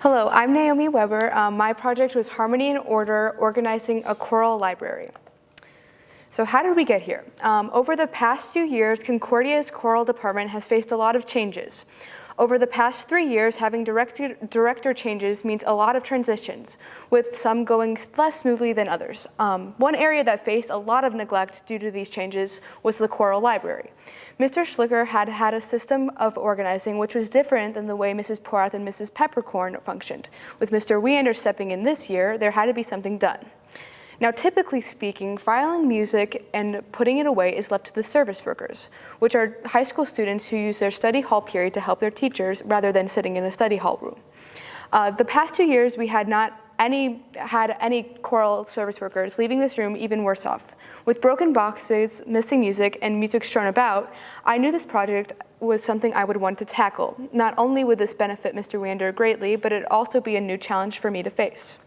Hello, I'm Naomi Weber. My project was Harmony and Order, organizing a choral library. So how did we get here? Over the past few years, Concordia's choral department has faced a lot of changes. Over the past 3 years, having director changes means a lot of transitions, with some going less smoothly than others. One area that faced a lot of neglect due to these changes was the choral library. Mr. Schlicker had a system of organizing which was different than the way Mrs. Porath and Mrs. Peppercorn functioned. With Mr. Weander stepping in this year, there had to be something done. Now, typically speaking, filing music and putting it away is left to the service workers, which are high school students who use their study hall period to help their teachers rather than sitting in a study hall room. The past 2 years, we had not had any choral service workers, leaving this room even worse off. With broken boxes, missing music, and music strewn about, I knew this project was something I would want to tackle. Not only would this benefit Mr. Weander greatly, but it'd also be a new challenge for me to face.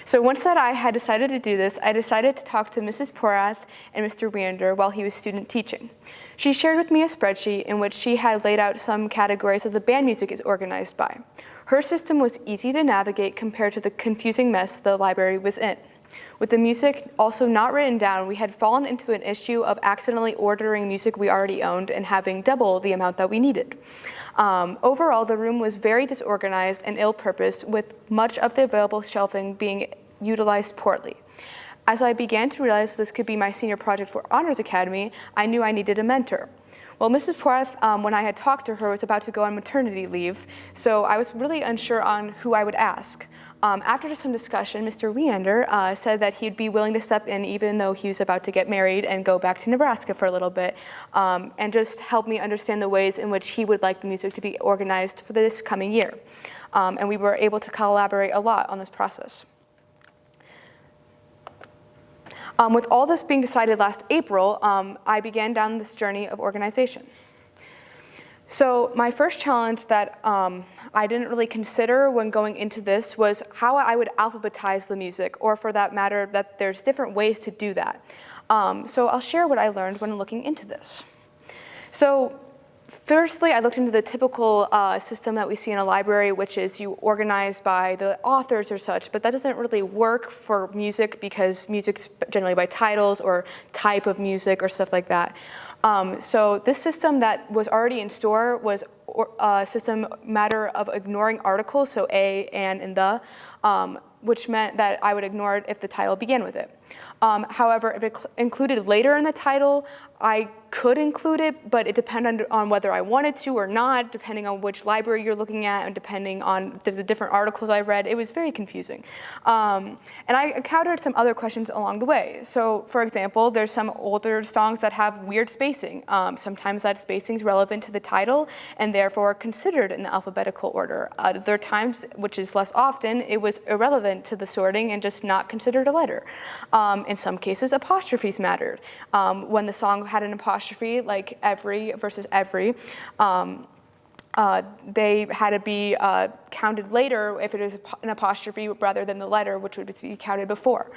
So once that I had decided to do this, I decided to talk to Mrs. Porath and Mr. Weander while he was student teaching. She shared with me a spreadsheet in which she had laid out some categories that the band music is organized by. Her system was easy to navigate compared to the confusing mess the library was in. With the music also not written down, we had fallen into an issue of accidentally ordering music we already owned and having double the amount that we needed. Overall, the room was very disorganized and ill-purposed, with much of the available shelving being utilized poorly. As I began to realize this could be my senior project for Honors Academy, I knew I needed a mentor. Well, Mrs. Porath, when I had talked to her, was about to go on maternity leave, so I was really unsure on who I would ask. After some discussion, Mr. Weander said that he'd be willing to step in even though he was about to get married and go back to Nebraska for a little bit, and just help me understand the ways in which he would like the music to be organized for this coming year. And we were able to collaborate a lot on this process. With all this being decided last April, I began down this journey of organization. So my first challenge that I didn't really consider when going into this was how I would alphabetize the music, or for that matter, that there's different ways to do that. So I'll share what I learned when looking into this. So firstly, I looked into the typical system that we see in a library, which is you organize by the authors or such, but that doesn't really work for music because music's generally by titles or type of music or stuff like that. So this system that was already in store was a system matter of ignoring articles, so a, and the, which meant that I would ignore it if the title began with it. However, if it included later in the title, I could include it, but it depended on whether I wanted to or not, depending on which library you're looking at and depending on the different articles I read. It was very confusing. And I encountered some other questions along the way. So, for example, there's some older songs that have weird spacing. Sometimes that spacing is relevant to the title and therefore considered in the alphabetical order. Other times, which is less often, it was irrelevant to the sorting and just not considered a letter. In some cases, apostrophes mattered. When the song had an apostrophe, like every versus every, they had to be counted later if it is an apostrophe rather than the letter, which would be counted before.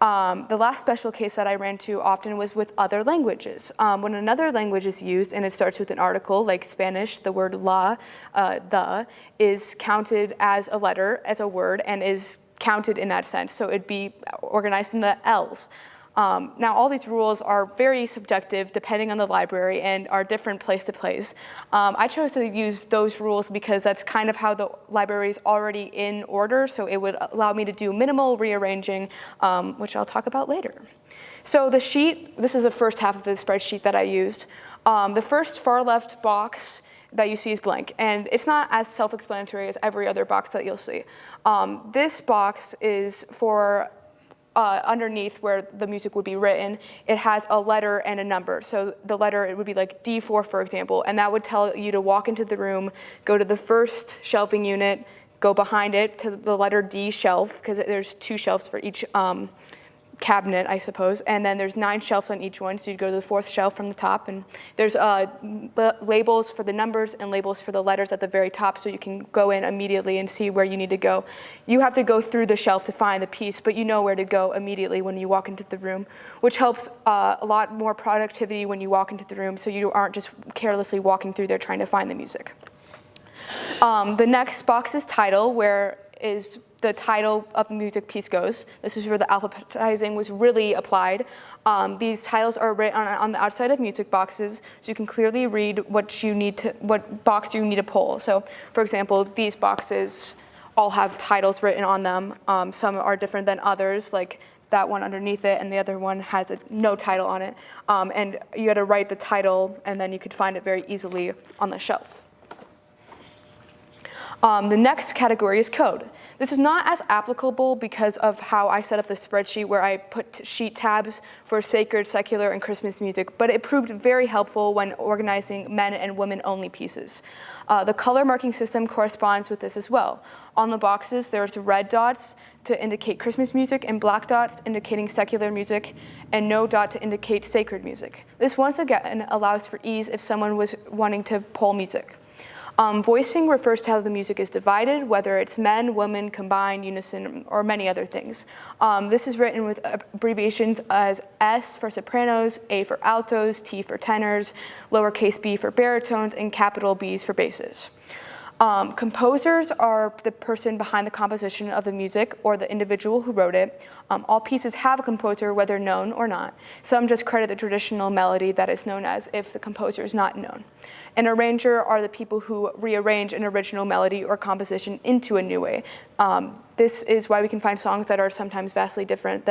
The last special case that I ran to often was with other languages. When another language is used and it starts with an article, like Spanish, the word la, the, is counted as a letter, as a word, and is counted in that sense. So it'd be organized in the L's. Now, all these rules are very subjective depending on the library and are different place to place. I chose to use those rules because that's kind of how the library is already in order, so it would allow me to do minimal rearranging, which I'll talk about later. So the sheet, this is the first half of the spreadsheet that I used. The first far left box that you see is blank, and it's not as self-explanatory as every other box that you'll see. This box is for underneath where the music would be written. It has a letter and a number. So the letter, it would be like D4, for example, and that would tell you to walk into the room, go to the first shelving unit, go behind it to the letter D shelf, because there's 2 shelves for each cabinet, I suppose, and then there's 9 shelves on each one, so you go to the 4th shelf from the top, and there's labels for the numbers and labels for the letters at the very top, so you can go in immediately and see where you need to go. You have to go through the shelf to find the piece, but you know where to go immediately when you walk into the room, which helps a lot more productivity when you walk into the room, so you aren't just carelessly walking through there trying to find the music. The next box is title, where is the title of the music piece goes. This is where the alphabetizing was really applied. These titles are written on the outside of music boxes, so you can clearly read what box you need to pull. So, for example, these boxes all have titles written on them. Some are different than others, like that one underneath it, and the other one has no title on it. And you had to write the title, and then you could find it very easily on the shelf. The next category is code. This is not as applicable because of how I set up the spreadsheet, where I put sheet tabs for sacred, secular, and Christmas music, but it proved very helpful when organizing men and women only pieces. The color marking system corresponds with this as well. On the boxes, there's red dots to indicate Christmas music and black dots indicating secular music, and no dot to indicate sacred music. This once again allows for ease if someone was wanting to pull music. Voicing refers to how the music is divided, whether it's men, women, combined, unison, or many other things. This is written with abbreviations as S for sopranos, A for altos, T for tenors, lowercase b for baritones, and capital Bs for basses. Composers are the person behind the composition of the music or the individual who wrote it. All pieces have a composer, whether known or not. Some just credit the traditional melody that is known as if the composer is not known. An arranger are the people who rearrange an original melody or composition into a new way. This is why we can find songs that are sometimes vastly different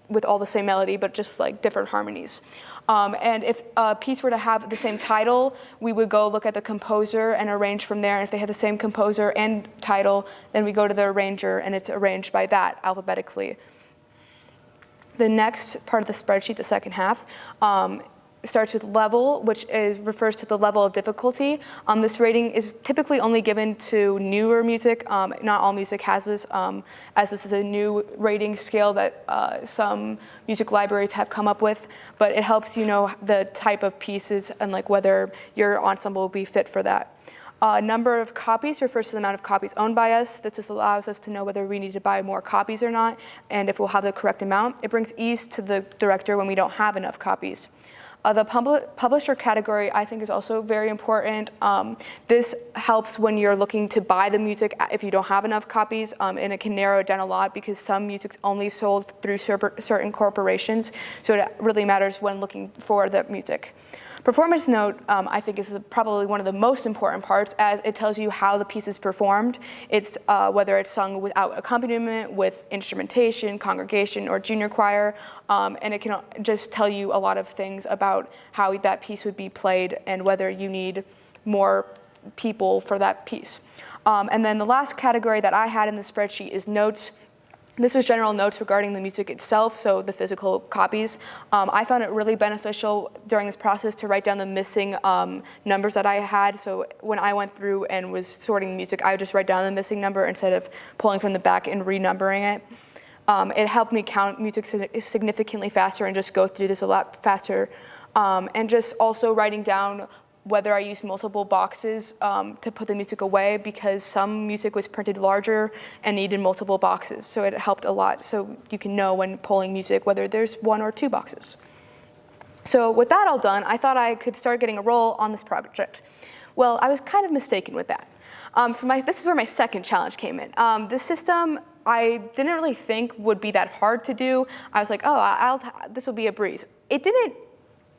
with all the same melody, but just like different harmonies. And if a piece were to have the same title, we would go look at the composer and arrange from there. And if they had the same composer and title, then we go to the arranger, and it's arranged by that alphabetically. The next part of the spreadsheet, the second half, starts with level, which refers to the level of difficulty. This rating is typically only given to newer music. Not all music has this, as this is a new rating scale that some music libraries have come up with, but it helps you know the type of pieces and like whether your ensemble will be fit for that. Number of copies refers to the amount of copies owned by us. This just allows us to know whether we need to buy more copies or not, and if we'll have the correct amount. It brings ease to the director when we don't have enough copies. The publisher category, I think, is also very important. This helps when you're looking to buy the music if you don't have enough copies, and it can narrow it down a lot because some music's only sold through certain corporations, so it really matters when looking for the music. Performance note, I think, is probably one of the most important parts, as it tells you how the piece is performed. It's whether it's sung without accompaniment, with instrumentation, congregation, or junior choir, and it can just tell you a lot of things about how that piece would be played and whether you need more people for that piece. And then the last category that I had in the spreadsheet is notes. This was general notes regarding the music itself, so the physical copies. I found it really beneficial during this process to write down the missing numbers that I had. So when I went through and was sorting the music, I would just write down the missing number instead of pulling from the back and renumbering it. It helped me count music significantly faster and just go through this a lot faster. And just also writing down whether I used multiple boxes to put the music away, because some music was printed larger and needed multiple boxes. So it helped a lot, so you can know when pulling music whether there's one or two boxes. So with that all done, I thought I could start getting a roll on this project. Well, I was kind of mistaken with that. This is where my second challenge came in. This system I didn't really think would be that hard to do. I was like, oh, this will be a breeze.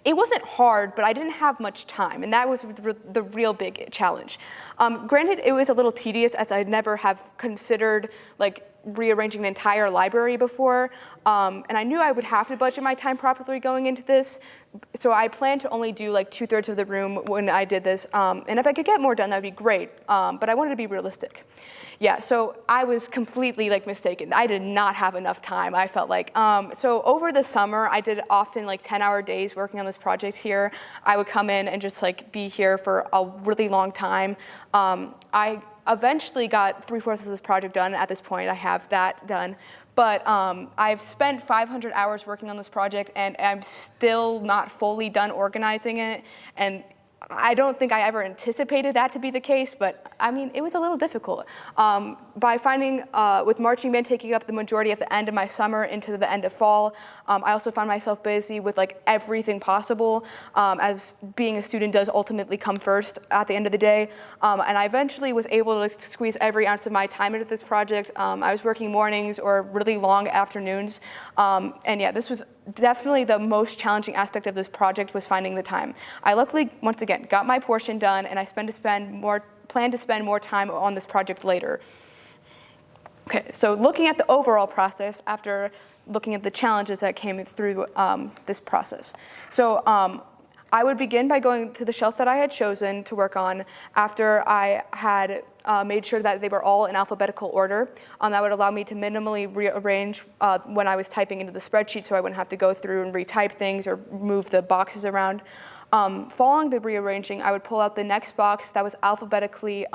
It wasn't hard, but I didn't have much time, and that was the real big challenge. Granted, it was a little tedious, as I never have considered like rearranging an entire library before, and I knew I would have to budget my time properly going into this, so I planned to only do like 2/3 of the room when I did this, and if I could get more done, that would be great, but I wanted to be realistic. Yeah, so I was completely like mistaken. I did not have enough time, I felt like. So over the summer, I did often like 10-hour days working on this project here. I would come in and just like be here for a really long time. I eventually got 3/4 of this project done. At this point, I have that done. But I've spent 500 hours working on this project, and I'm still not fully done organizing it. And I don't think I ever anticipated that to be the case, but I mean, it was a little difficult. By finding, with marching band taking up the majority of the end of my summer into the end of fall, I also found myself busy with like everything possible, as being a student does ultimately come first at the end of the day. And I eventually was able to squeeze every ounce of my time into this project. I was working mornings or really long afternoons. And yeah, this was definitely the most challenging aspect of this project, was finding the time. I luckily, once again, got my portion done, and I plan to spend more time on this project later. Okay, so looking at the overall process after looking at the challenges that came through this process. So I would begin by going to the shelf that I had chosen to work on after I had made sure that they were all in alphabetical order. That would allow me to minimally rearrange when I was typing into the spreadsheet, so I wouldn't have to go through and retype things or move the boxes around. Following the rearranging, I would pull out the next box that was alphabetically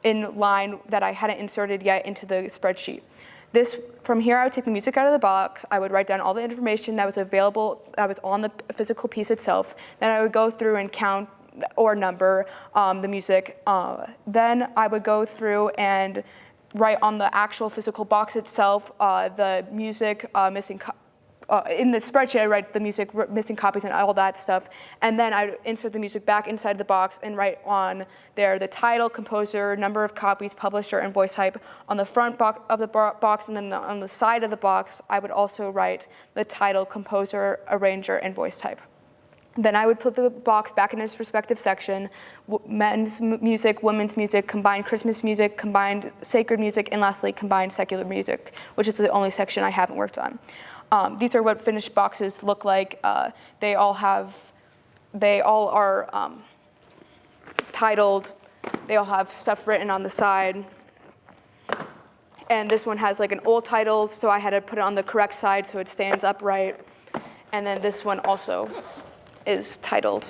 in line that I hadn't inserted yet into the spreadsheet. From here, I would take the music out of the box. I would write down all the information that was available, that was on the physical piece itself. Then I would go through and count or number the music. Then I would go through and write on the actual physical box itself the music missing. In the spreadsheet, I write the music missing copies and all that stuff, and then I insert the music back inside the box and write on there the title, composer, number of copies, publisher, and voice type on the front of the box, and then on the side of the box, I would also write the title, composer, arranger, and voice type. Then I would put the box back in its respective section: men's music, women's music, combined Christmas music, combined sacred music, and lastly, combined secular music, which is the only section I haven't worked on. These are what finished boxes look like. They all are titled. They all have stuff written on the side. And this one has like an old title, so I had to put it on the correct side so it stands upright. And then this one also is titled.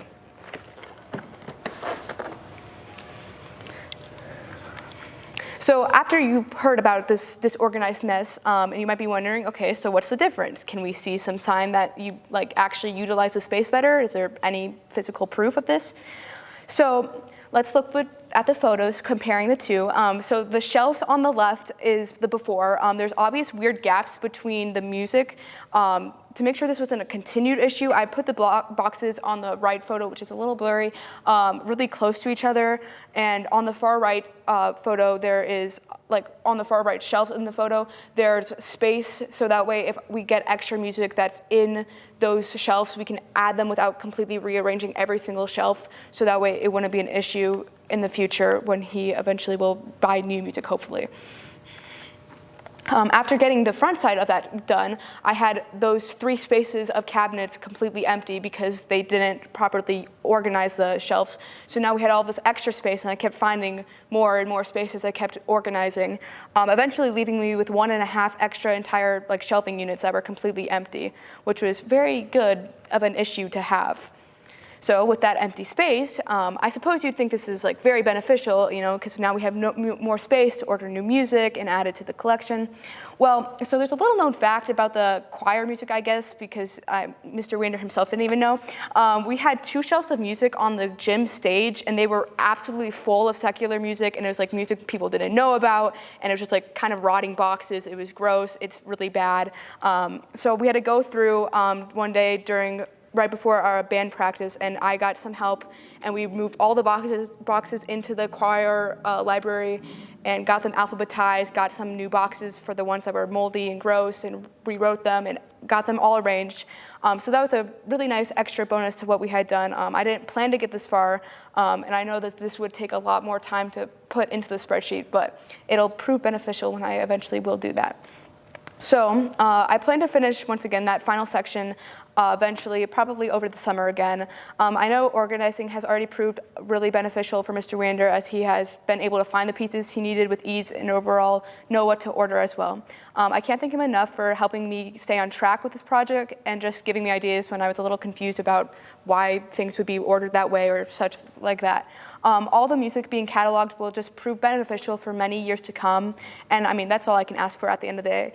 So after you heard about this disorganized mess, and you might be wondering, okay, so what's the difference? Can we see some sign that you actually utilize the space better? Is there any physical proof of this? So let's look at the photos, comparing the two. So the shelves on the left is the before. There's obvious weird gaps between the music. To make sure this wasn't a continued issue, I put the boxes on the right photo, which is a little blurry, really close to each other. And on the far right photo, there is, on the far right shelves in the photo, there's space, so that way if we get extra music that's in those shelves, we can add them without completely rearranging every single shelf, so that way it wouldn't be an issue in the future when he eventually will buy new music, hopefully. After getting the front side of that done, I had those 3 spaces of cabinets completely empty because they didn't properly organize the shelves. So now we had all this extra space, and I kept finding more and more spaces I kept organizing, eventually leaving me with 1.5 extra entire shelving units that were completely empty, which was very good of an issue to have. So with that empty space, I suppose you'd think this is very beneficial, because now we have more space to order new music and add it to the collection. Well, so there's a little known fact about the choir music, I guess, because Mr. Wander himself didn't even know. We had 2 shelves of music on the gym stage, and they were absolutely full of secular music, and it was music people didn't know about, and it was just kind of rotting boxes. It was gross. It's really bad. So we had to go through one day right before our band practice, and I got some help, and we moved all the boxes into the choir library and got them alphabetized, got some new boxes for the ones that were moldy and gross, and rewrote them and got them all arranged. So that was a really nice extra bonus to what we had done. I didn't plan to get this far, and I know that this would take a lot more time to put into the spreadsheet, but it'll prove beneficial when I eventually will do that. So I plan to finish, once again, that final section eventually, probably over the summer again. I know organizing has already proved really beneficial for Mr. Wander, as he has been able to find the pieces he needed with ease and overall know what to order as well. I can't thank him enough for helping me stay on track with this project and just giving me ideas when I was a little confused about why things would be ordered that way or such like that. All the music being cataloged will just prove beneficial for many years to come, and I mean, that's all I can ask for at the end of the day.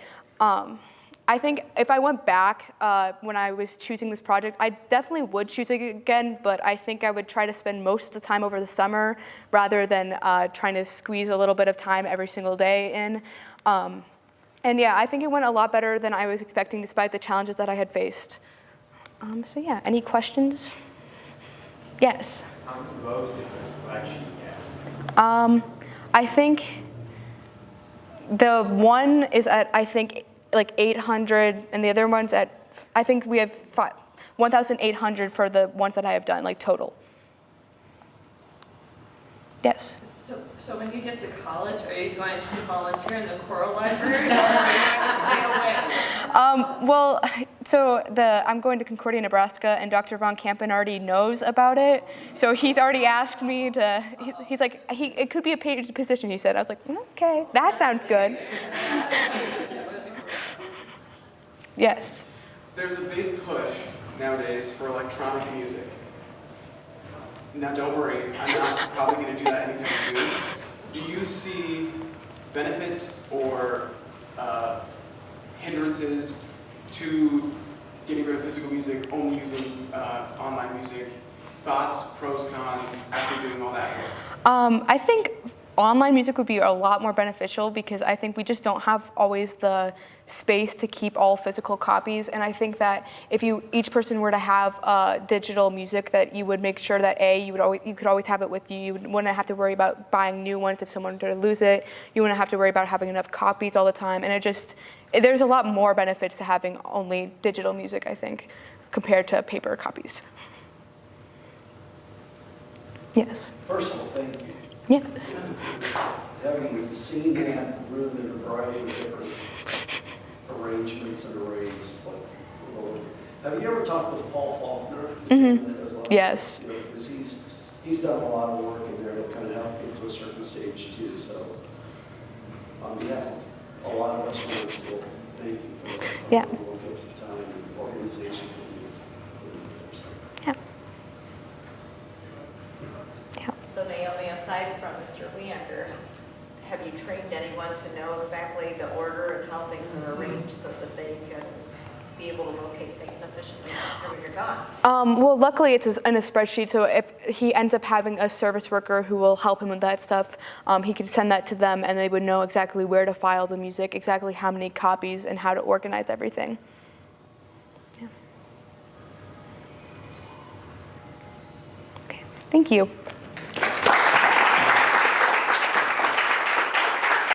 I think if I went back when I was choosing this project, I definitely would choose it again, but I think I would try to spend most of the time over the summer rather than trying to squeeze a little bit of time every single day in. And yeah, I think it went a lot better than I was expecting despite the challenges that I had faced. So yeah, any questions? Yes? How many rows did this flat sheet have? I think the one is at, I think, like 800, and the other one's at, I think we have 1,800 for the ones that I have done, like total. Yes? So when you get to college, are you going to volunteer in the choral library, or are you going to stay away? Well, so I'm going to Concordia, Nebraska, and Dr. Von Kampen already knows about it. So he's already asked me to, he's like, it could be a paid position, he said. I was like, okay, that sounds good. Yes. There's a big push nowadays for electronic music. Now don't worry, I'm not probably going to do that anytime soon. Do you see benefits or hindrances to getting rid of physical music, only using online music? Thoughts, pros, cons, after doing all that work? I think online music would be a lot more beneficial because I think we just don't have always the space to keep all physical copies, and I think that if each person were to have digital music, that you would make sure that you could always have it with you. You wouldn't have to worry about buying new ones if someone were to lose it. You wouldn't have to worry about having enough copies all the time, and there's a lot more benefits to having only digital music, I think, compared to paper copies. Yes. First of all, thank you. Yes. Having seen that room in a variety of different arrangements and arrays, have you ever talked with Paul Faulkner? Mm-hmm. Yes. Because he's done a lot of work in there to kind of help get to a certain stage too. So on behalf of a lot of us, want to thank you for the gift of time and organization. Yeah. So Naomi, aside from Mr. Leander, have you trained anyone to know exactly the order and how things are arranged so that they can be able to locate things efficiently when you're gone? Well, luckily it's in a spreadsheet, so if he ends up having a service worker who will help him with that stuff, he could send that to them and they would know exactly where to file the music, exactly how many copies, and how to organize everything. Yeah. Okay, thank you.